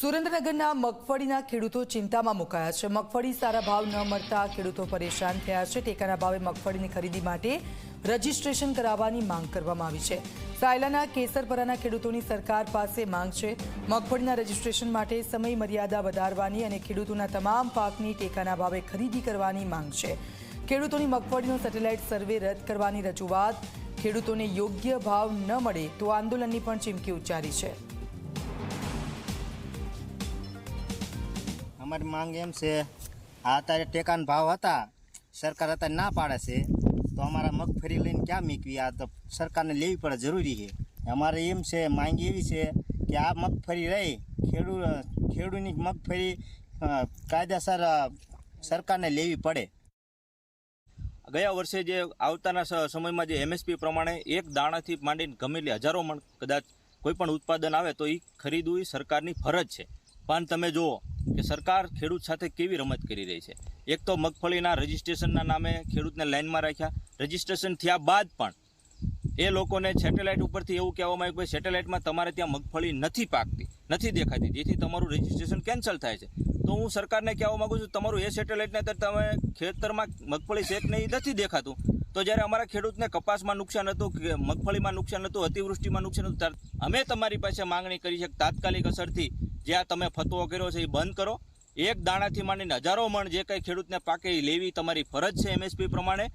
સુરેન્દ્રનગરના મગફળીના ખેડૂતો ચિંતામાં મુકાયા છે। મગફળી સારા ભાવ ન મળતા ખેડૂતો પરેશાન થયા છે। ટેકાના ભાવે મગફળીની ખરીદી માટે રજીસ્ટ્રેશન કરાવવાની માંગ કરવામાં આવી છે। સાયલાના કેસરપરાના ખેડૂતોની સરકાર પાસે માંગ છે। મગફળીના રજીસ્ટ્રેશન માટે સમય મર્યાદા વધારવાની અને ખેડૂતોના તમામ પાકની ટેકાના ભાવે ખરીદી કરવાની માંગ છે। ખેડૂતોની મગફળીનો સેટેલાઇટ સર્વે રદ કરવાની રજૂઆત। ખેડૂતોને યોગ્ય ભાવ ન મળે તો આંદોલનની પણ ચીમકી ઉચ્ચારી છે। हमारी मांग एम से आता टेका भाव था सरकार आता ना पाड़े से तो हमारा मगफળી लईने क्या मीकवी आ तो सरकार ने लेवी पड़े जरूरी है। हमारे एम से मांग एवी है कि आ मगफળી रही खेडूनी मगफળી कायदेसर सरकार ने लेवी पड़े। ગયા વર્ષે જે આવતાના સમયમાં જે એમએસપી પ્રમાણે એક દાણાથી માંડીને ગમે હજારો મણ કદાચ કોઈ પણ ઉત્પાદન આવે તો એ ખરીદવું એ સરકારની ફરજ છે। પણ તમે જુઓ કે સરકાર ખેડૂત સાથે કેવી રમત કરી રહી છે। એક તો મગફળીના રજીસ્ટ્રેશનના નામે ખેડૂતને લાઇનમાં રાખ્યા, રજીસ્ટ્રેશન થયા બાદ પણ એ લોકોને સેટેલાઇટ ઉપરથી એવું કહેવામાં આવ્યું કે સેટેલાઇટમાં તમારે ત્યાં મગફળી નથી પાકતી, નથી દેખાતી, જેથી તમારું રજીસ્ટ્રેશન કેન્સલ થાય છે। તો હું સરકારને કહેવા માગું છું તમારું એ સેટેલાઇટને તમે ખેતરમાં મગફળી શેક નહીં નથી દેખાતું તો જ્યારે અમારા ખેડૂતને કપાસમાં નુકસાન હતું, મગફળીમાં નુકસાન હતું, અતિવૃષ્ટિમાં નુકસાન હતું, અમે તમારી પાસે માંગણી કરી છે કે તાત્કાલિક અસરથી જે આ તમે ફતવો કર્યો છે એ બંધ કરો। એક દાણાથી માંડીને હજારો મણ જે કંઈ ખેડૂતને પાકે એ લેવી તમારી ફરજ છે એમએસપી પ્રમાણે।